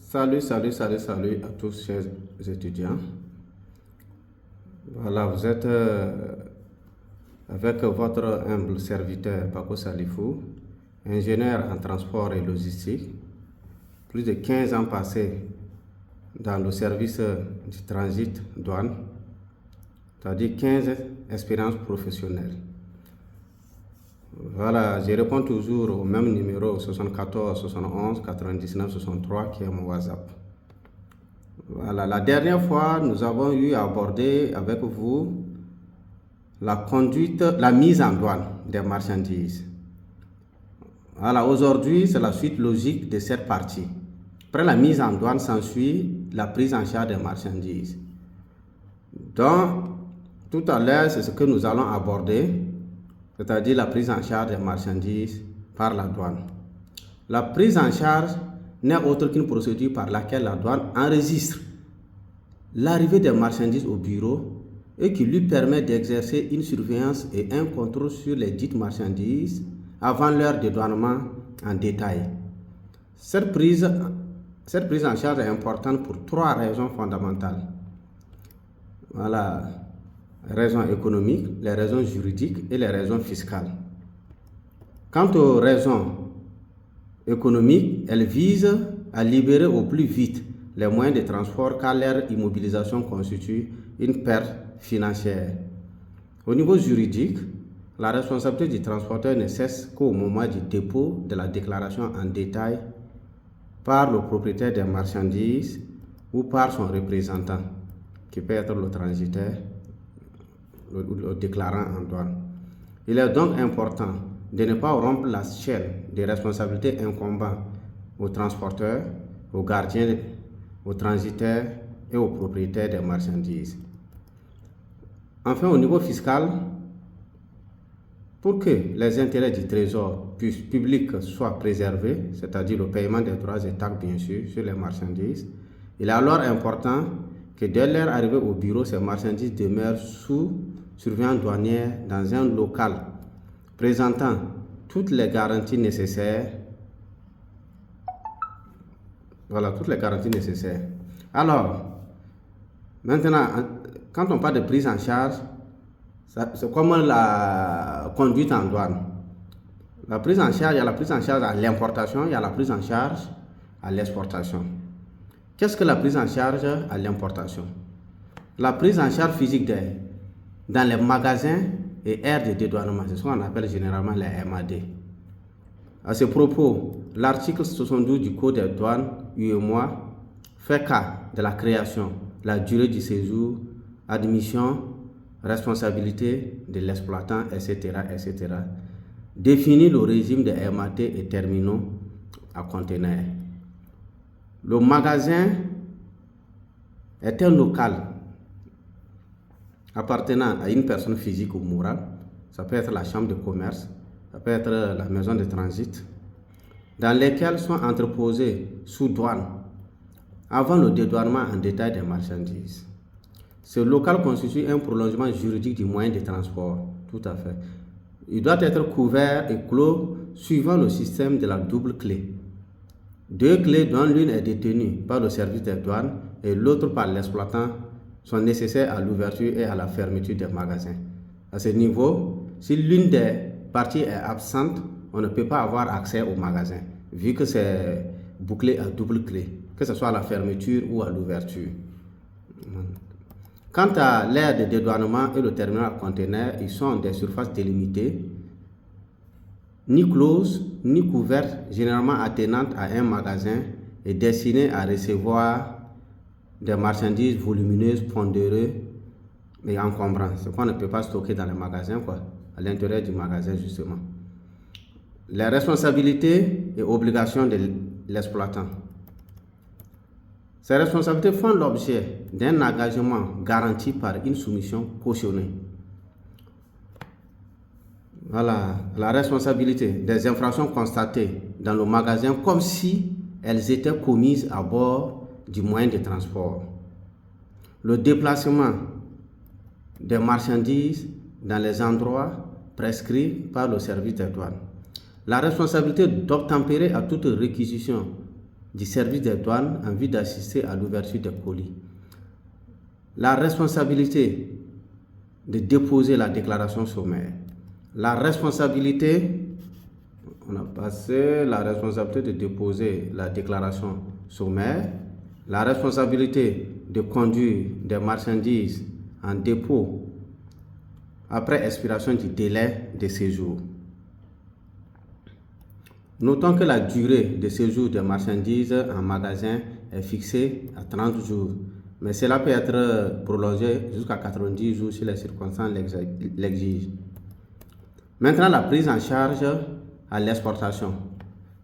Salut à tous, chers étudiants. Voilà, vous êtes avec votre humble serviteur Bako Salifou, ingénieur en transport et logistique, plus de 15 ans passés dans le service du transit douane, c'est-à-dire 15 expériences professionnelles. Voilà, je réponds toujours au même numéro 74 71 99 63 qui est mon WhatsApp. Voilà, la dernière fois, nous avons eu à aborder avec vous la conduite, la mise en douane des marchandises. Voilà, aujourd'hui, c'est la suite logique de cette partie. Après la mise en douane, s'ensuit la prise en charge des marchandises. Donc, tout à l'heure, c'est ce que nous allons aborder, c'est-à-dire la prise en charge des marchandises par la douane. La prise en charge n'est autre qu'une procédure par laquelle la douane enregistre l'arrivée des marchandises au bureau et qui lui permet d'exercer une surveillance et un contrôle sur les dites marchandises avant leur dédouanement en détail. Cette prise en charge est importante pour trois raisons fondamentales. Voilà, les raisons économiques, les raisons juridiques et les raisons fiscales. Quant aux raisons économiques, elles visent à libérer au plus vite les moyens de transport car leur immobilisation constitue une perte financière. Au niveau juridique, la responsabilité du transporteur ne cesse qu'au moment du dépôt de la déclaration en détail par le propriétaire des marchandises ou par son représentant, qui peut être le transitaire, le déclarant en douane. Il est donc important de ne pas rompre la chaîne des responsabilités incombant aux transporteurs, aux gardiens, aux transitaires et aux propriétaires des marchandises. Enfin, au niveau fiscal, pour que les intérêts du trésor public soient préservés, c'est-à-dire le paiement des droits et taxes bien sûr sur les marchandises, il est alors important que dès leur arrivée au bureau, ces marchandises demeurent sous surveillance douanière dans un local présentant toutes les garanties nécessaires. Voilà, toutes les garanties nécessaires. Alors, maintenant, quand on parle de prise en charge, c'est comme la conduite en douane. La prise en charge, il y a la prise en charge à l'importation, il y a la prise en charge à l'exportation. Qu'est-ce que la prise en charge à l'importation? La prise en charge physique dans les magasins et aires de dédouanement, c'est ce qu'on appelle généralement les MAD. À ce propos, l'article 72 du Code des douanes UEMOA fait cas de la création, la durée du séjour, admission, responsabilité de l'exploitant, etc., etc. Définit le régime des MAT et terminaux à conteneurs. Le magasin est un local appartenant à une personne physique ou morale. Ça peut être la chambre de commerce, ça peut être la maison de transit, dans lesquelles sont entreposés sous douane avant le dédouanement en détail des marchandises. Ce local constitue un prolongement juridique du moyen de transport, tout à fait. Il doit être couvert et clos suivant le système de la double clé. Deux clés dont l'une est détenue par le service des douanes et l'autre par l'exploitant sont nécessaires à l'ouverture et à la fermeture des magasins. À ce niveau, si l'une des parties est absente, on ne peut pas avoir accès au magasin, vu que c'est bouclé à double clé, que ce soit à la fermeture ou à l'ouverture. Quant à l'aire de dédouanement et le terminal à conteneurs, ils sont des surfaces délimitées, ni closes, ni couvertes, généralement attenantes à un magasin et destinées à recevoir des marchandises volumineuses, pondéreuses et encombrantes. Ce qu'on ne peut pas stocker dans les magasins, à l'intérieur du magasin justement. Les responsabilités et obligations de l'exploitant. Ces responsabilités font l'objet d'un engagement garanti par une soumission cautionnée. Voilà, la responsabilité des infractions constatées dans le magasin comme si elles étaient commises à bord du moyen de transport. Le déplacement des marchandises dans les endroits prescrits par le service des douanes. La responsabilité d'obtempérer à toute réquisition du service des douanes en vue d'assister à l'ouverture des colis. La responsabilité de déposer la déclaration sommaire. La responsabilité, on a passé la responsabilité de déposer la déclaration sommaire, la responsabilité de conduire des marchandises en dépôt après expiration du délai de séjour. Notons que la durée de séjour des marchandises en magasin est fixée à 30 jours, mais cela peut être prolongé jusqu'à 90 jours si les circonstances l'exigent. Maintenant, la prise en charge à l'exportation.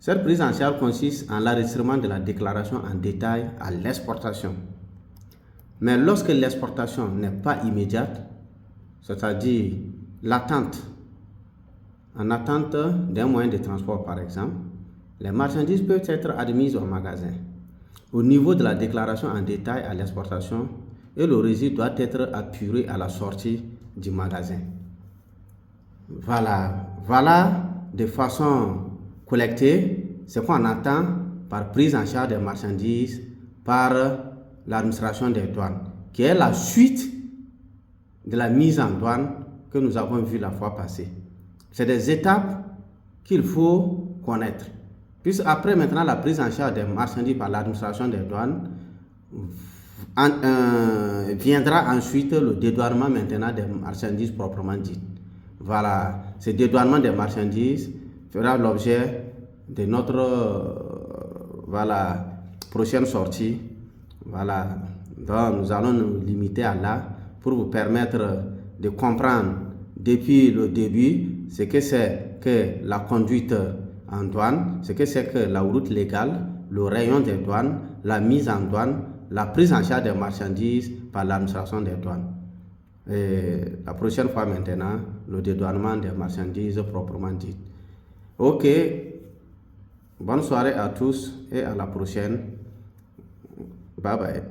Cette prise en charge consiste en l'enregistrement de la déclaration en détail à l'exportation. Mais lorsque l'exportation n'est pas immédiate, c'est-à-dire l'attente, en attente d'un moyen de transport par exemple, les marchandises peuvent être admises au magasin. Au niveau de la déclaration en détail à l'exportation, et le reçu doit être apuré à la sortie du magasin. Voilà de façon collectée ce qu'on entend par prise en charge des marchandises par l'administration des douanes, qui est la suite de la mise en douane que nous avons vue la fois passée. C'est des étapes qu'il faut connaître. Puis après maintenant la prise en charge des marchandises par l'administration des douanes, viendra ensuite le dédouanement maintenant des marchandises proprement dites. Voilà, ce dédouanement des marchandises fera l'objet de notre prochaine sortie. Voilà, donc nous allons nous limiter à là pour vous permettre de comprendre depuis le début ce que c'est que la conduite en douane, ce que c'est que la route légale, le rayon des douanes, la mise en douane, la prise en charge des marchandises par l'administration des douanes. Et la prochaine fois maintenant, le dédouanement des marchandises proprement dites. Ok, bonne soirée à tous et à la prochaine. Bye bye.